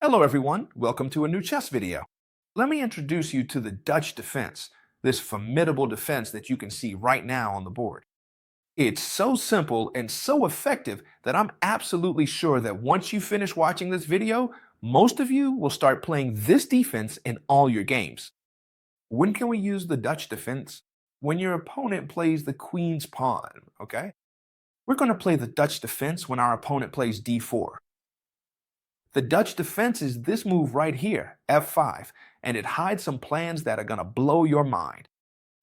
Hello everyone, welcome to a new chess video. Let me introduce you to the Dutch defense, this formidable defense that you can see right now on the board. It's so simple and so effective that I'm absolutely sure that once you finish watching this video, most of you will start playing this defense in all your games. When can we use the Dutch defense? When your opponent plays the queen's pawn, okay? We're going to play the Dutch defense when our opponent plays d4. The Dutch defense is this move right here, f5, and it hides some plans that are going to blow your mind.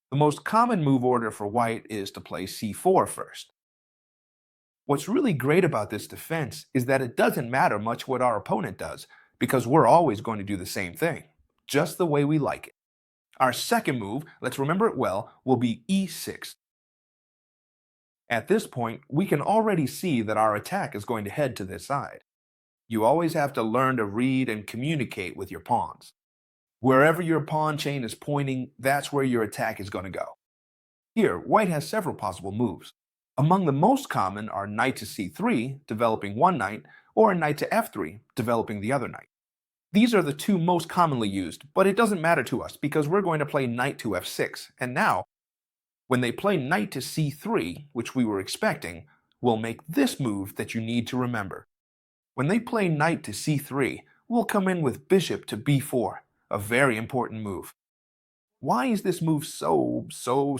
The most common move order for white is to play c4 first. What's really great about this defense is that it doesn't matter much what our opponent does, because we're always going to do the same thing, just the way we like it. Our second move, let's remember it well, will be e6. At this point, we can already see that our attack is going to head to this side. You always have to learn to read and communicate with your pawns. Wherever your pawn chain is pointing, that's where your attack is going to go. Here, white has several possible moves. Among the most common are knight to c3, developing one knight, or knight to f3, developing the other knight. These are the two most commonly used, but it doesn't matter to us because we're going to play knight to f6. And now, when they play knight to c3, which we were expecting, we'll make this move that you need to remember. When they play knight to c3, we'll come in with bishop to b4, a very important move. Why is this move so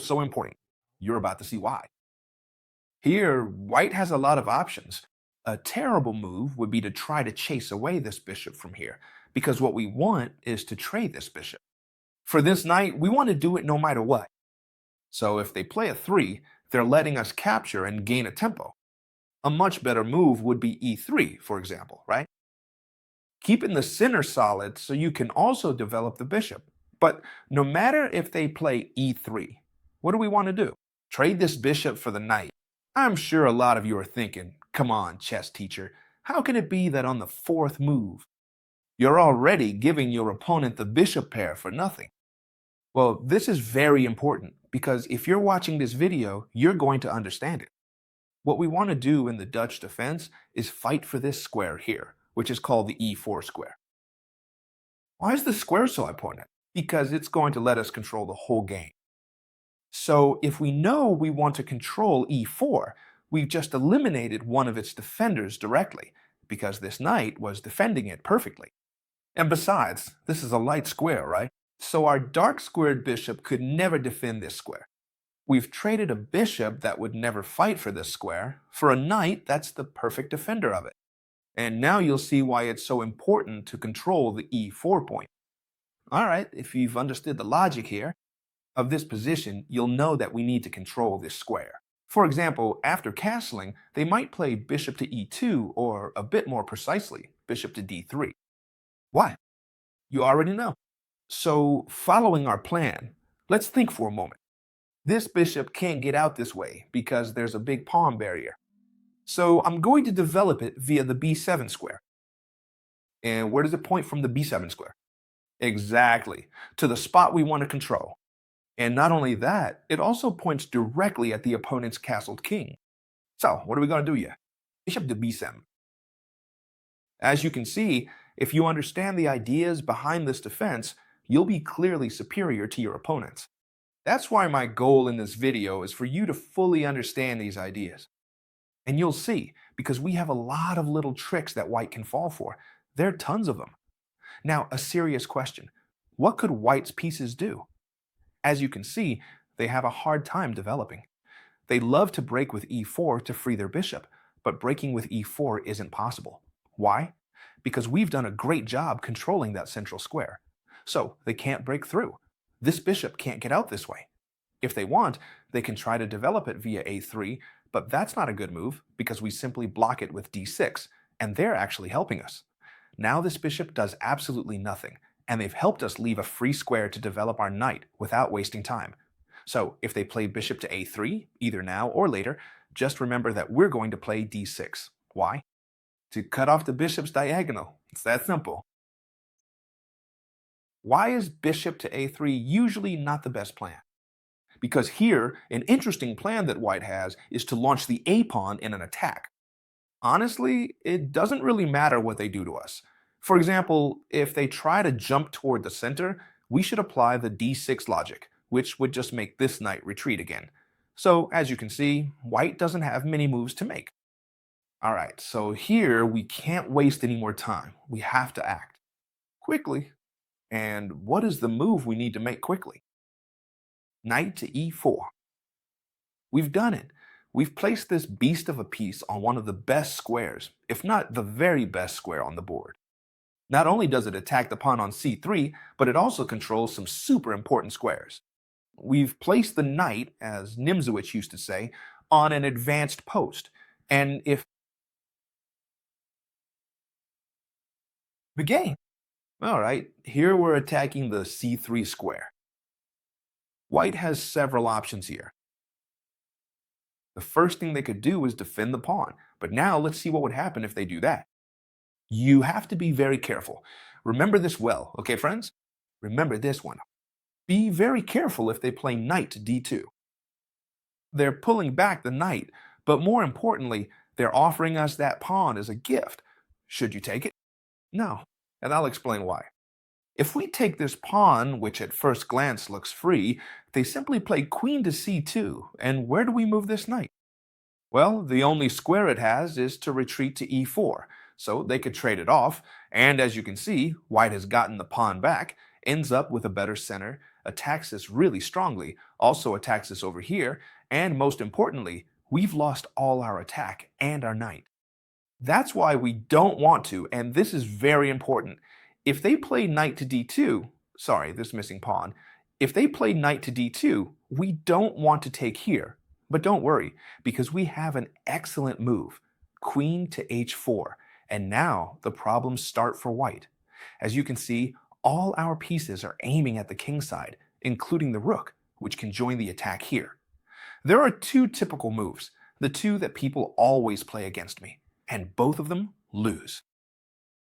important? You're about to see why. Here, white has a lot of options. A terrible move would be to try to chase away this bishop from here, because what we want is to trade this bishop. For this knight, we want to do it no matter what. So if they play a 3, they're letting us capture and gain a tempo. A much better move would be e3, for example, right? Keeping the center solid so you can also develop the bishop. But no matter if they play e3, what do we want to do? Trade this bishop for the knight. I'm sure a lot of you are thinking, come on, chess teacher, how can it be that on the fourth move, you're already giving your opponent the bishop pair for nothing? Well, this is very important because if you're watching this video, you're going to understand it. What we want to do in the Dutch defense is fight for this square here, which is called the e4 square. Why is the square so important? Because it's going to let us control the whole game. So if we know we want to control e4, we've just eliminated one of its defenders directly, because this knight was defending it perfectly. And besides, this is a light square, right? So our dark squared bishop could never defend this square. We've traded a bishop that would never fight for this square for a knight that's the perfect defender of it. And now you'll see why it's so important to control the e4 point. All right, if you've understood the logic here of this position, you'll know that we need to control this square. For example, after castling, they might play bishop to e2 or, a bit more precisely, bishop to d3. Why? You already know. So, following our plan, let's think for a moment. This bishop can't get out this way because there's a big pawn barrier. So I'm going to develop it via the b7 square. And where does it point from the b7 square? Exactly, to the spot we want to control. And not only that, it also points directly at the opponent's castled king. So what are we going to do here? Bishop to b7. As you can see, if you understand the ideas behind this defense, you'll be clearly superior to your opponents. That's why my goal in this video is for you to fully understand these ideas. And you'll see, because we have a lot of little tricks that white can fall for. There are tons of them. Now, a serious question. What could white's pieces do? As you can see, they have a hard time developing. They love to break with e4 to free their bishop, but breaking with e4 isn't possible. Why? Because we've done a great job controlling that central square. So they can't break through. This bishop can't get out this way. If they want, they can try to develop it via a3, but that's not a good move because we simply block it with d6, and they're actually helping us. Now this bishop does absolutely nothing, and they've helped us leave a free square to develop our knight without wasting time. So if they play bishop to a3, either now or later, just remember that we're going to play d6. Why? To cut off the bishop's diagonal. It's that simple. Why is bishop to a3 usually not the best plan? Because here, an interesting plan that white has is to launch the a pawn in an attack. Honestly, it doesn't really matter what they do to us. For example, if they try to jump toward the center, we should apply the d6 logic, which would just make this knight retreat again. So, as you can see, white doesn't have many moves to make. Alright, so here we can't waste any more time. We have to act quickly. And what is the move we need to make quickly? Knight to e4. We've done it. We've placed this beast of a piece on one of the best squares, if not the very best square on the board. Not only does it attack the pawn on c3, but it also controls some super important squares. We've placed the knight, as Nimzowitsch used to say, on an advanced post. And if the game, all right, here we're attacking the c3 square. White has several options here. The first thing they could do is defend the pawn, but now let's see what would happen if they do that. You have to be very careful. Remember this well, okay, friends? Remember this one. Be very careful if they play knight to d2. They're pulling back the knight, but more importantly, they're offering us that pawn as a gift. Should you take it? No, and I'll explain why. If we take this pawn, which at first glance looks free, they simply play queen to c2, and where do we move this knight? Well, the only square it has is to retreat to e4, so they could trade it off, and as you can see, white has gotten the pawn back, ends up with a better center, attacks us really strongly, also attacks us over here, and most importantly, we've lost all our attack and our knight. That's why we don't want to, and this is very important. If they play knight to d2, sorry, this missing pawn, if they play knight to d2, we don't want to take here. But don't worry, because we have an excellent move, queen to h4, and now the problems start for white. As you can see, all our pieces are aiming at the kingside, including the rook, which can join the attack here. There are two typical moves, the two that people always play against me, and both of them lose.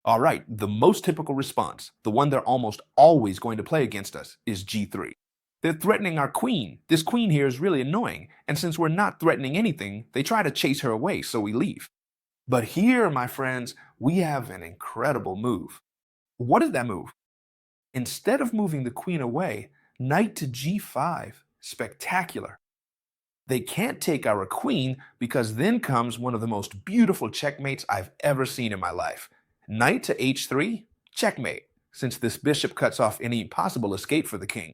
All right, the most typical response, the one they're almost always going to play against us, is g3. They're threatening our queen. This queen here is really annoying, and since we're not threatening anything, they try to chase her away, so we leave. But here, my friends, we have an incredible move. What is that move? Instead of moving the queen away, knight to g5, spectacular. They can't take our queen because then comes one of the most beautiful checkmates I've ever seen in my life. Knight to h3, checkmate, since this bishop cuts off any possible escape for the king.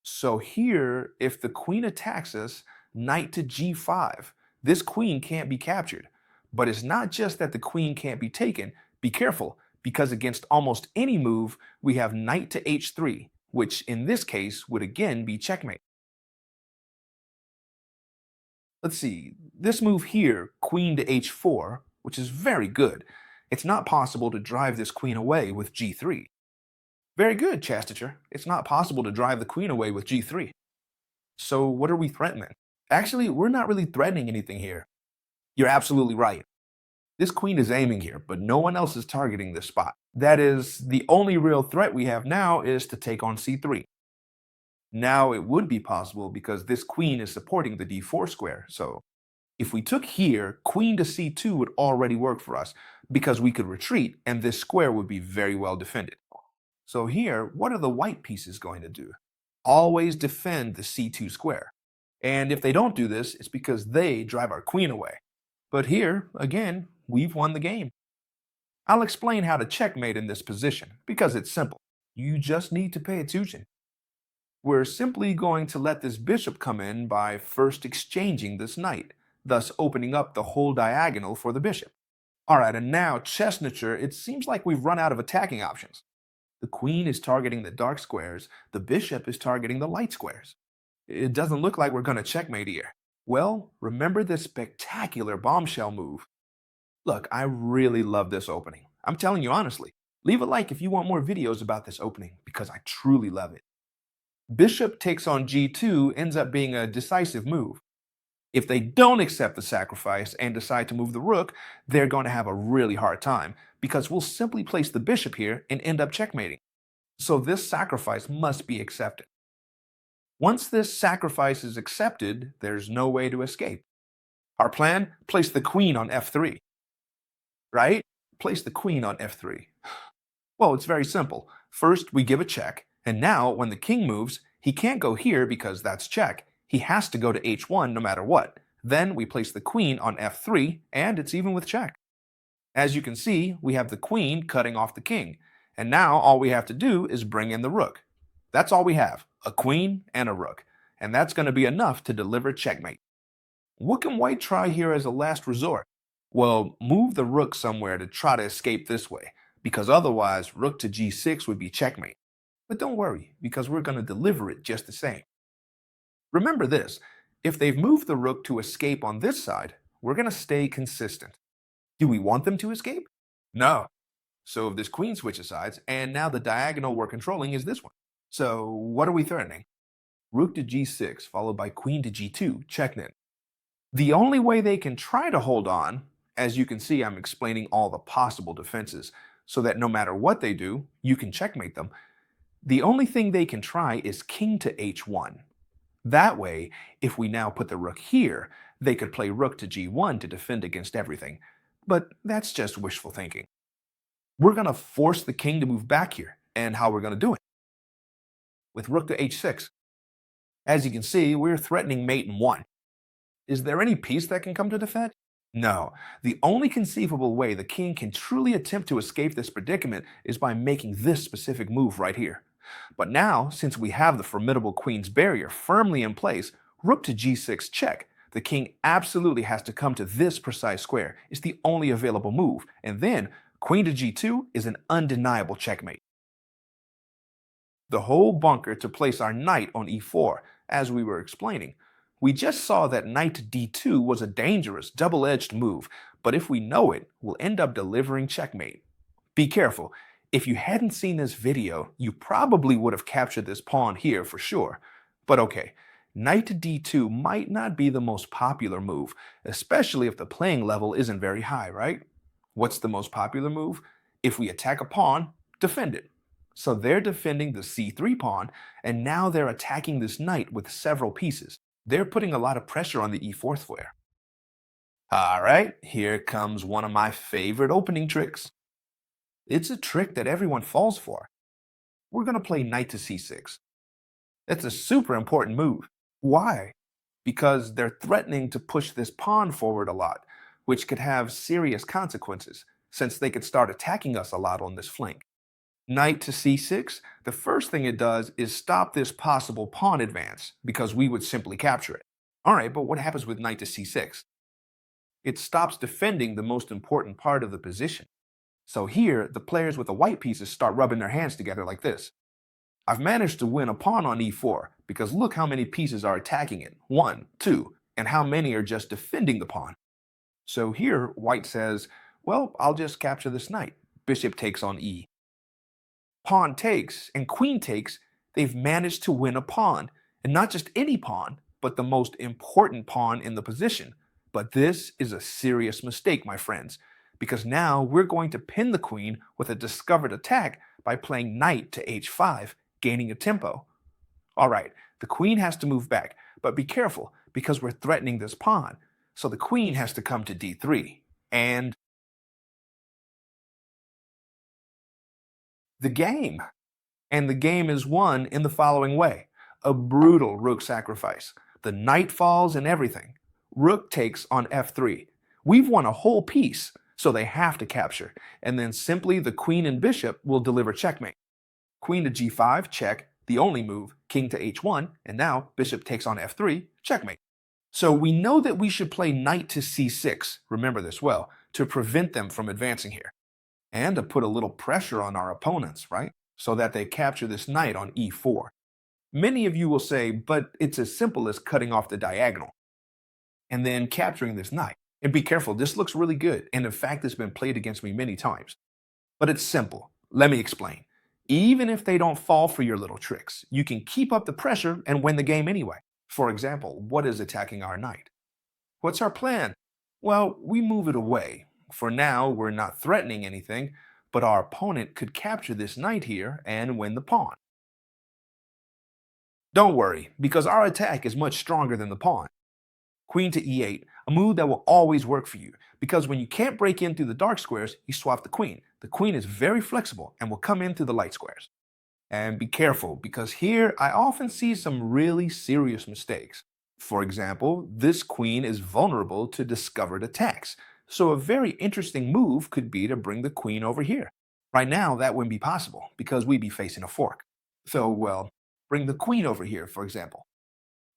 So here, if the queen attacks us, knight to g5, this queen can't be captured. But it's not just that the queen can't be taken, be careful, because against almost any move, we have knight to h3, which in this case would again be checkmate. Let's see, this move here, queen to h4, which is very good. It's not possible to drive this queen away with g3. Very good, Chastiger. It's not possible to drive the queen away with g3. So what are we threatening? Actually, we're not really threatening anything here. You're absolutely right. This queen is aiming here, but no one else is targeting this spot. That is, the only real threat we have now is to take on c3. Now it would be possible because this queen is supporting the d4 square, so if we took here, queen to c2 would already work for us because we could retreat and this square would be very well defended. So here, what are the white pieces going to do? Always defend the c2 square. And if they don't do this, it's because they drive our queen away. But here, again, we've won the game. I'll explain how to checkmate in this position because it's simple. You just need to pay attention. We're simply going to let this bishop come in by first exchanging this knight, thus opening up the whole diagonal for the bishop. All right, and now, chestnutshire, it seems like we've run out of attacking options. The queen is targeting the dark squares, the bishop is targeting the light squares. It doesn't look like we're going to checkmate here. Well, remember this spectacular bombshell move. Look, I really love this opening. I'm telling you honestly. Leave a like if you want more videos about this opening, because I truly love it. Bishop takes on g2 ends up being a decisive move. If they don't accept the sacrifice and decide to move the rook, they're going to have a really hard time because we'll simply place the bishop here and end up checkmating. So this sacrifice must be accepted. Once this sacrifice is accepted, there's no way to escape. Our plan? Place the queen on f3. Right? Place the queen on f3. Well, it's very simple. First, we give a check, and now when the king moves, he can't go here because that's check. He has to go to h1 no matter what. Then we place the queen on f3, and it's even with check. As you can see, we have the queen cutting off the king, and now all we have to do is bring in the rook. That's all we have, a queen and a rook, and that's going to be enough to deliver checkmate. What can white try here as a last resort? Well, move the rook somewhere to try to escape this way, because otherwise rook to g6 would be checkmate. But don't worry, because we're going to deliver it just the same. Remember this, if they've moved the rook to escape on this side, we're going to stay consistent. Do we want them to escape? No. So if this queen switches sides, and now the diagonal we're controlling is this one. So what are we threatening? Rook to g6 followed by queen to g2, checkmate. The only way they can try to hold on, as you can see I'm explaining all the possible defenses, so that no matter what they do, you can checkmate them. The only thing they can try is king to h1. That way, if we now put the rook here, they could play rook to g1 to defend against everything. But that's just wishful thinking. We're going to force the king to move back here, and how we're going to do it? With rook to h6. As you can see, we're threatening mate in 1. Is there any piece that can come to defend? No. The only conceivable way the king can truly attempt to escape this predicament is by making this specific move right here. But now, since we have the formidable queen's barrier firmly in place, rook to g6 check, the king absolutely has to come to this precise square. It's the only available move. And then, queen to g2 is an undeniable checkmate. The whole bunker to place our knight on e4, as we were explaining. We just saw that knight to d2 was a dangerous, double-edged move, but if we know it, we'll end up delivering checkmate. Be careful. If you hadn't seen this video, you probably would have captured this pawn here for sure. But okay, knight to d2 might not be the most popular move, especially if the playing level isn't very high, right? What's the most popular move? If we attack a pawn, defend it. So they're defending the c3 pawn, and now they're attacking this knight with several pieces. They're putting a lot of pressure on the e4 square. All right, here comes one of my favorite opening tricks. It's a trick that everyone falls for. We're going to play knight to c6. That's a super important move. Why? Because they're threatening to push this pawn forward a lot, which could have serious consequences, since they could start attacking us a lot on this flank. Knight to c6, the first thing it does is stop this possible pawn advance, because we would simply capture it. Alright, but what happens with knight to c6? It stops defending the most important part of the position. So here, the players with the white pieces start rubbing their hands together like this. I've managed to win a pawn on e4, because look how many pieces are attacking it. 1, 2, and how many are just defending the pawn. So here, white says, well, I'll just capture this knight. Bishop takes on e. Pawn takes and queen takes, they've managed to win a pawn. And not just any pawn, but the most important pawn in the position. But this is a serious mistake, my friends, because now we're going to pin the queen with a discovered attack by playing knight to h5, gaining a tempo. All right, the queen has to move back, but be careful because we're threatening this pawn. So the queen has to come to d3. And the game. And the game is won in the following way. A brutal rook sacrifice. The knight falls and everything. Rook takes on f3. We've won a whole piece, so they have to capture. And then simply the queen and bishop will deliver checkmate. Queen to g5, check, the only move, king to h1, and now bishop takes on f3, checkmate. So we know that we should play knight to c6, remember this well, to prevent them from advancing here. And to put a little pressure on our opponents, right? So that they capture this knight on e4. Many of you will say, but it's as simple as cutting off the diagonal and then capturing this knight. And be careful, this looks really good, and in fact, it's been played against me many times. But it's simple. Let me explain. Even if they don't fall for your little tricks, you can keep up the pressure and win the game anyway. For example, what is attacking our knight? What's our plan? Well, we move it away. For now, we're not threatening anything, but our opponent could capture this knight here and win the pawn. Don't worry, because our attack is much stronger than the pawn. Queen to e8, a move that will always work for you, because when you can't break in through the dark squares, you swap the queen. The queen is very flexible and will come in through the light squares. And be careful, because here I often see some really serious mistakes. For example, this queen is vulnerable to discovered attacks, so a very interesting move could be to bring the queen over here. Right now, that wouldn't be possible, because we'd be facing a fork. So, well, bring the queen over here, for example.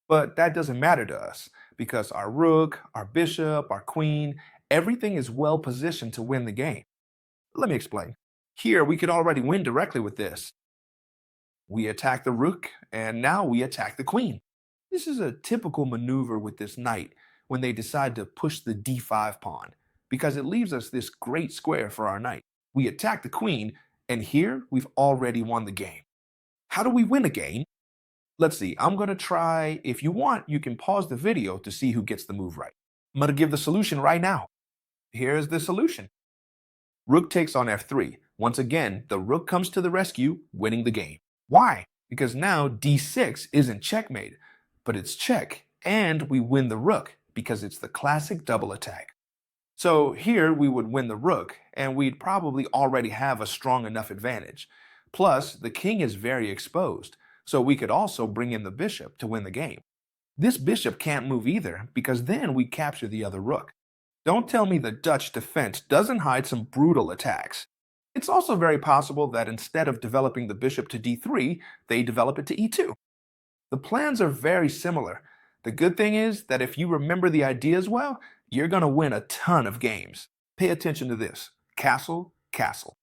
But that doesn't matter to us, because our rook, our bishop, our queen, everything is well positioned to win the game. Let me explain. Here, we could already win directly with this. We attack the rook, and now we attack the queen. This is a typical maneuver with this knight when they decide to push the d5 pawn, because it leaves us this great square for our knight. We attack the queen, and here we've already won the game. How do we win a game? Let's see, I'm going to try. If you want, you can pause the video to see who gets the move right. I'm going to give the solution right now. Here's the solution. Rook takes on f3. Once again, the rook comes to the rescue, winning the game. Why? Because now d6 isn't checkmate, but it's check, and we win the rook because it's the classic double attack. So here we would win the rook, and we'd probably already have a strong enough advantage. Plus, the king is very exposed, so we could also bring in the bishop to win the game. This bishop can't move either, because then we capture the other rook. Don't tell me the Dutch defense doesn't hide some brutal attacks. It's also very possible that instead of developing the bishop to d3, they develop it to e2. The plans are very similar. The good thing is that if you remember the ideas well, you're going to win a ton of games. Pay attention to this. Castle, castle.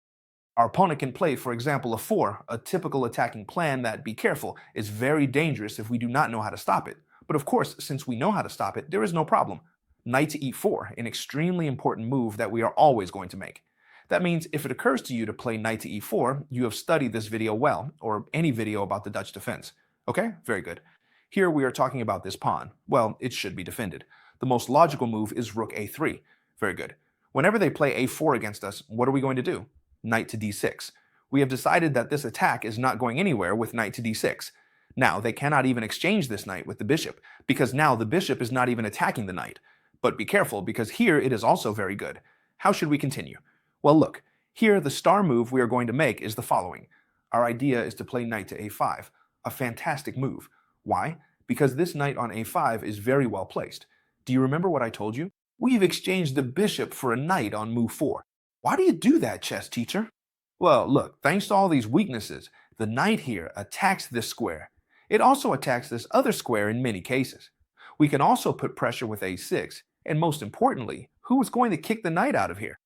Our opponent can play, for example, a 4, a typical attacking plan that, be careful, is very dangerous if we do not know how to stop it. But of course, since we know how to stop it, there is no problem. Knight to e4, an extremely important move that we are always going to make. That means if it occurs to you to play knight to e4, you have studied this video well, or any video about the Dutch defense. Okay, very good. Here we are talking about this pawn. Well, it should be defended. The most logical move is rook a3. Very good. Whenever they play a4 against us, what are we going to do? Knight to d6. We have decided that this attack is not going anywhere with knight to d6. Now, they cannot even exchange this knight with the bishop, because now the bishop is not even attacking the knight. But be careful, because here it is also very good. How should we continue? Well, look, here the star move we are going to make is the following. Our idea is to play knight to a5, a fantastic move. Why? Because this knight on a5 is very well placed. Do you remember what I told you? We've exchanged the bishop for a knight on move 4. Why do you do that, chess teacher? Well, look, thanks to all these weaknesses, the knight here attacks this square. It also attacks this other square in many cases. We can also put pressure with a6, and most importantly, who is going to kick the knight out of here?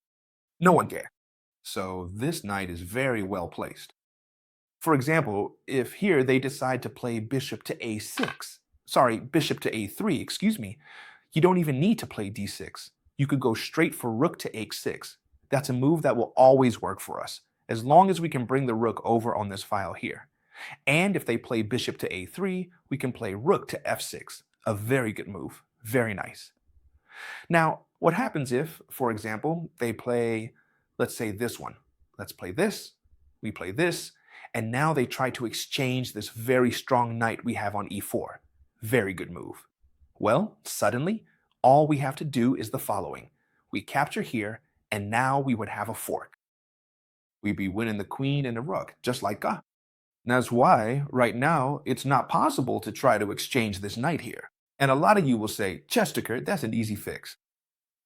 No one can. So this knight is very well placed. For example, if here they decide to play bishop to bishop to a3, excuse me, you don't even need to play d6. You could go straight for rook to h6. That's a move that will always work for us, as long as we can bring the rook over on this file here. And if they play bishop to a3, we can play rook to f6. A very good move. Very nice. Now, what happens if, for example, they play, let's say this one. Let's play this, we play this, and now they try to exchange this very strong knight we have on e4. Very good move. Well, suddenly, all we have to do is the following. We capture here, and now we would have a fork. We'd be winning the queen and the rook, just like that. And that's why, right now, it's not possible to try to exchange this knight here. And a lot of you will say, Chesterker, that's an easy fix.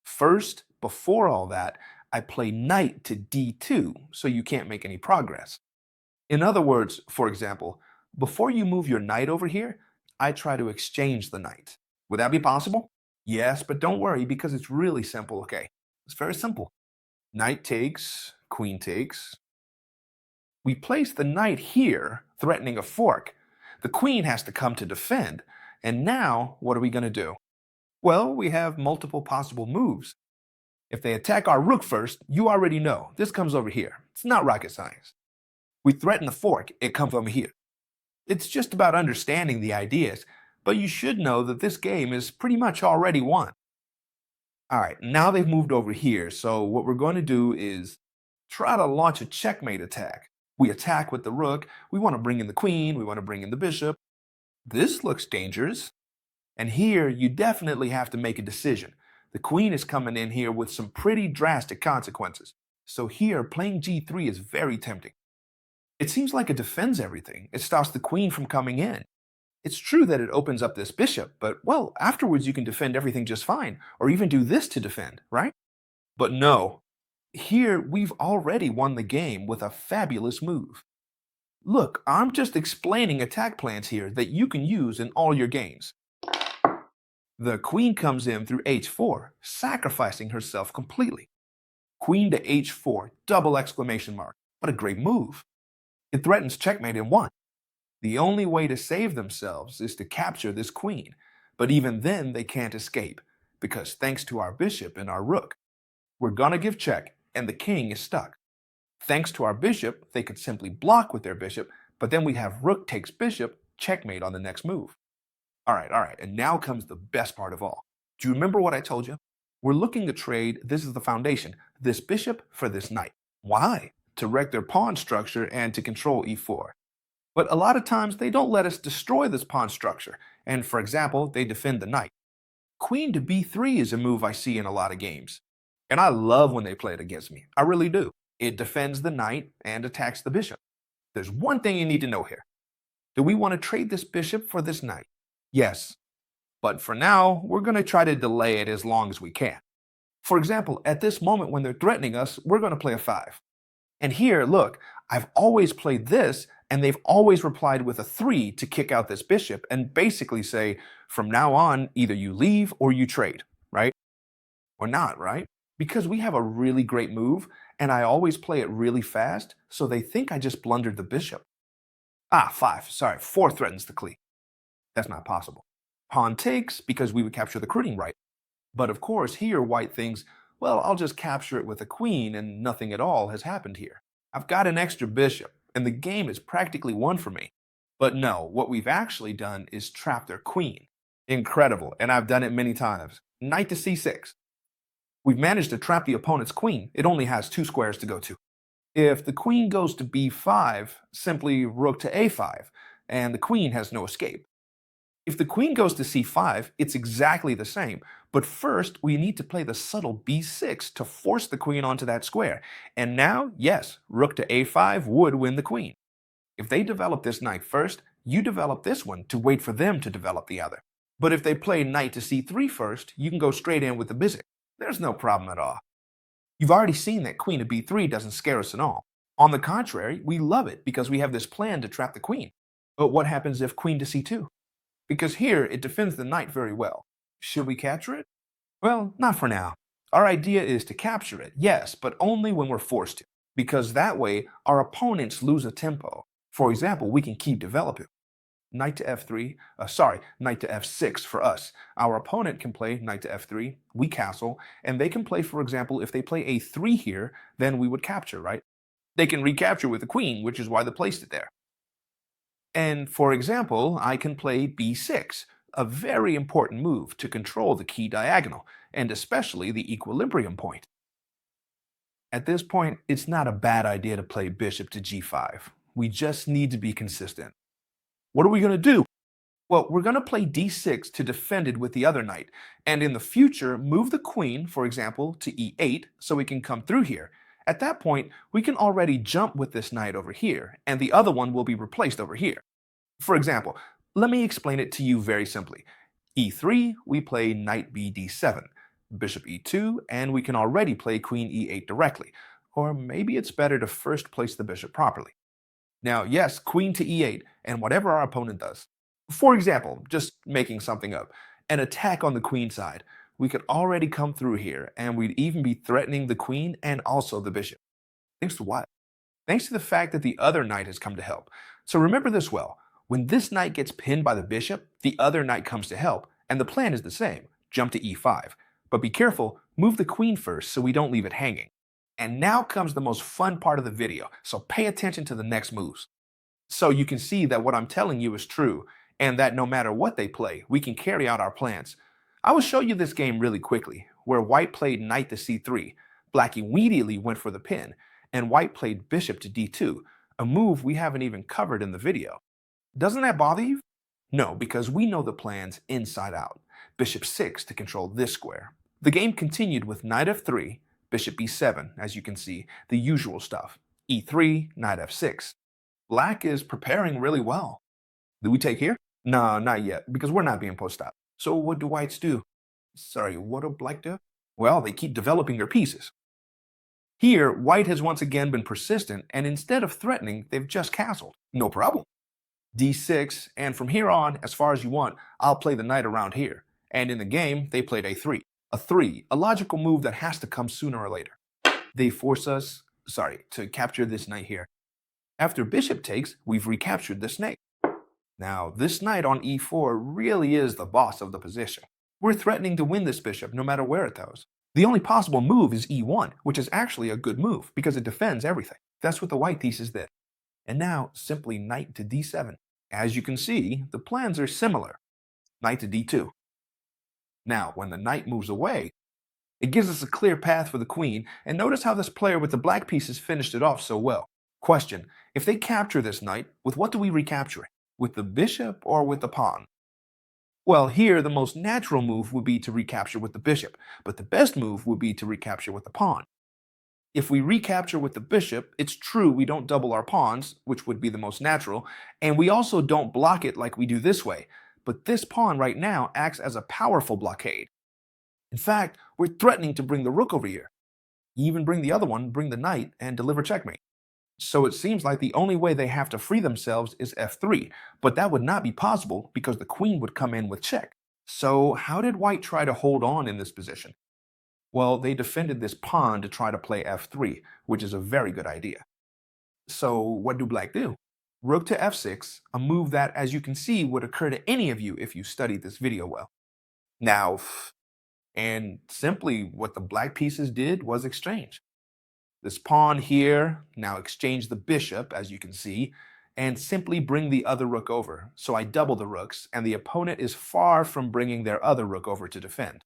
First, before all that, I play knight to d2, so you can't make any progress. In other words, for example, before you move your knight over here, I try to exchange the knight. Would that be possible? Yes, but don't worry, because it's really simple, okay? It's very simple. Knight takes, queen takes. We place the knight here, threatening a fork. The queen has to come to defend. And now, what are we going to do? Well, we have multiple possible moves. If they attack our rook first, you already know. This comes over here. It's not rocket science. We threaten the fork, it comes over here. It's just about understanding the ideas, but you should know that this game is pretty much already won. Alright, now they've moved over here, so what we're going to do is try to launch a checkmate attack. We attack with the rook, we want to bring in the queen, we want to bring in the bishop. This looks dangerous. And here, you definitely have to make a decision. The queen is coming in here with some pretty drastic consequences. So here, playing g3 is very tempting. It seems like it defends everything. It stops the queen from coming in. It's true that it opens up this bishop, but well, afterwards you can defend everything just fine, or even do this to defend, right? But no, here we've already won the game with a fabulous move. Look, I'm just explaining attack plans here that you can use in all your games. The queen comes in through h4, sacrificing herself completely. Queen to h4, double exclamation mark. What a great move. It threatens checkmate in one. The only way to save themselves is to capture this queen, but even then they can't escape, because thanks to our bishop and our rook, we're gonna give check and the king is stuck. Thanks to our bishop, they could simply block with their bishop, but then we have rook takes bishop, checkmate on the next move. All right, and now comes the best part of all. Do you remember what I told you? We're looking to trade, this is the foundation, this bishop for this knight. Why? To wreck their pawn structure and to control e4. But a lot of times they don't let us destroy this pawn structure, and for example, they defend the knight. Queen to b3 is a move I see in a lot of games, and I love when they play it against me. I really do. It defends the knight and attacks the bishop. There's one thing you need to know here. Do we want to trade this bishop for this knight? Yes, but for now, we're going to try to delay it as long as we can. For example, at this moment when they're threatening us, we're going to play a 5. And here, look, I've always played this, and they've always replied with a 3 to kick out this bishop and basically say, from now on, either you leave or you trade, right? Or not, right? Because we have a really great move, and I always play it really fast, so they think I just blundered the bishop. 5, sorry, 4 threatens the cleat. That's not possible. Pawn takes because we would capture the queen, right? But of course, here white thinks, well, I'll just capture it with a queen and nothing at all has happened here. I've got an extra bishop, and the game is practically won for me. But no, what we've actually done is trap their queen. Incredible, and I've done it many times. Knight to c6. We've managed to trap the opponent's queen. It only has 2 squares to go to. If the queen goes to b5, simply rook to a5, and the queen has no escape. If the queen goes to c5, it's exactly the same, but first we need to play the subtle b6 to force the queen onto that square. And now, yes, rook to a5 would win the queen. If they develop this knight first, you develop this one to wait for them to develop the other. But if they play knight to c3 first, you can go straight in with the bishop. There's no problem at all. You've already seen that queen to b3 doesn't scare us at all. On the contrary, we love it because we have this plan to trap the queen. But what happens if queen to c2? Because here it defends the knight very well. Should we capture it? Well, not for now. Our idea is to capture it, yes, but only when we're forced to, because that way our opponents lose a tempo. For example, we can keep developing. Knight to f3, knight to f6 for us. Our opponent can play knight to f3, we castle, and they can play, for example, if they play a3 here, then we would capture, right? They can recapture with the queen, which is why they placed it there. And for example, I can play b6, a very important move to control the key diagonal, and especially the equilibrium point. At this point, it's not a bad idea to play bishop to g5. We just need to be consistent. What are we going to do? Well, we're going to play d6 to defend it with the other knight, and in the future, move the queen, for example, to e8 so we can come through here. At that point, we can already jump with this knight over here, and the other one will be replaced over here. For example, let me explain it to you very simply. e3, we play knight b d7, bishop e2, and we can already play queen e8 directly. Or maybe it's better to first place the bishop properly. Now, yes, queen to e8, and whatever our opponent does. For example, just making something up, an attack on the queen side. We could already come through here, and we'd even be threatening the queen and also the bishop. Thanks to what? Thanks to the fact that the other knight has come to help. So remember this well. When this knight gets pinned by the bishop, the other knight comes to help, and the plan is the same. Jump to e5. But be careful, move the queen first so we don't leave it hanging. And now comes the most fun part of the video, so pay attention to the next moves. So you can see that what I'm telling you is true, and that no matter what they play, we can carry out our plans. I will show you this game really quickly, where white played knight to c3, black immediately went for the pin, and white played bishop to d2, a move we haven't even covered in the video. Doesn't that bother you? No, because we know the plans inside out. Bishop 6 to control this square. The game continued with knight f3, bishop b7, as you can see, the usual stuff. e3, knight f6. Black is preparing really well. Do we take here? No, not yet, because we're not being post up. So what do whites do? Sorry, what do black do? Well, they keep developing their pieces. Here, white has once again been persistent, and instead of threatening, they've just castled. No problem. d6, and from here on, as far as you want, I'll play the knight around here. And in the game, they played a3. A logical move that has to come sooner or later. They force us, to capture this knight here. After bishop takes, we've recaptured this knight. Now, this knight on e4 really is the boss of the position. We're threatening to win this bishop no matter where it goes. The only possible move is e1, which is actually a good move because it defends everything. That's what the white thesis did. And now, simply knight to d7. As you can see, the plans are similar. Knight to d2. Now, when the knight moves away, it gives us a clear path for the queen, and notice how this player with the black pieces finished it off so well. Question, if they capture this knight, with what do we recapture it? With the bishop or with the pawn? Well, here the most natural move would be to recapture with the bishop, but the best move would be to recapture with the pawn. If we recapture with the bishop, it's true we don't double our pawns, which would be the most natural, and we also don't block it like we do this way, but this pawn right now acts as a powerful blockade. In fact, we're threatening to bring the rook over here. Even bring the other one, bring the knight, and deliver checkmate. So it seems like the only way they have to free themselves is f3, but that would not be possible because the queen would come in with check. So how did white try to hold on in this position? Well, they defended this pawn to try to play f3, which is a very good idea. So what do black do? Rook to f6, a move that, as you can see, would occur to any of you if you studied this video well. Now, and simply what the black pieces did was exchange. This pawn here now exchange the bishop, as you can see, and simply bring the other rook over. So I double the rooks, and the opponent is far from bringing their other rook over to defend.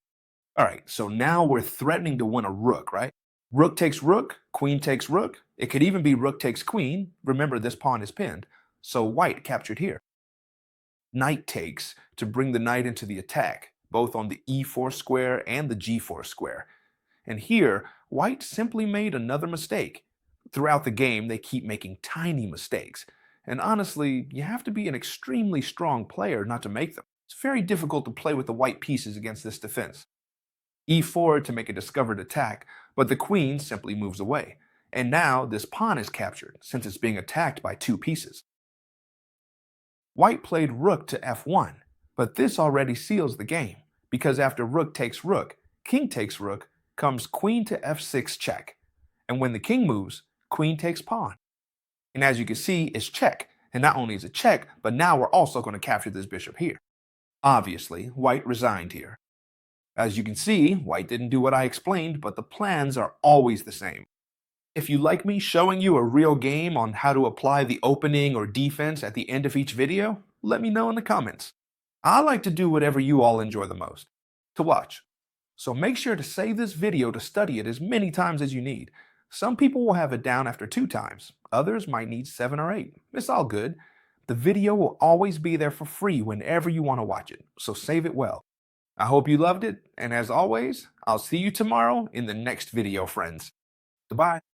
All right, so now we're threatening to win a rook, right? Rook takes rook, queen takes rook. It could even be rook takes queen. Remember, this pawn is pinned, so white captured here. Knight takes to bring the knight into the attack, both on the e4 square and the g4 square. And here, white simply made another mistake. Throughout the game, they keep making tiny mistakes. And honestly, you have to be an extremely strong player not to make them. It's very difficult to play with the white pieces against this defense. e4 to make a discovered attack, but the queen simply moves away. And now this pawn is captured, since it's being attacked by two pieces. White played rook to f1, but this already seals the game, because after rook takes rook, king takes rook, comes queen to f6 check. And when the king moves, queen takes pawn. And as you can see, it's check. And not only is it check, but now we're also going to capture this bishop here. Obviously, white resigned here. As you can see, white didn't do what I explained, but the plans are always the same. If you like me showing you a real game on how to apply the opening or defense at the end of each video, let me know in the comments. I like to do whatever you all enjoy the most, to watch. So make sure to save this video to study it as many times as you need. Some people will have it down after 2 times. Others might need 7 or 8. It's all good. The video will always be there for free whenever you want to watch it, so save it well. I hope you loved it, and as always, I'll see you tomorrow in the next video, friends. Goodbye.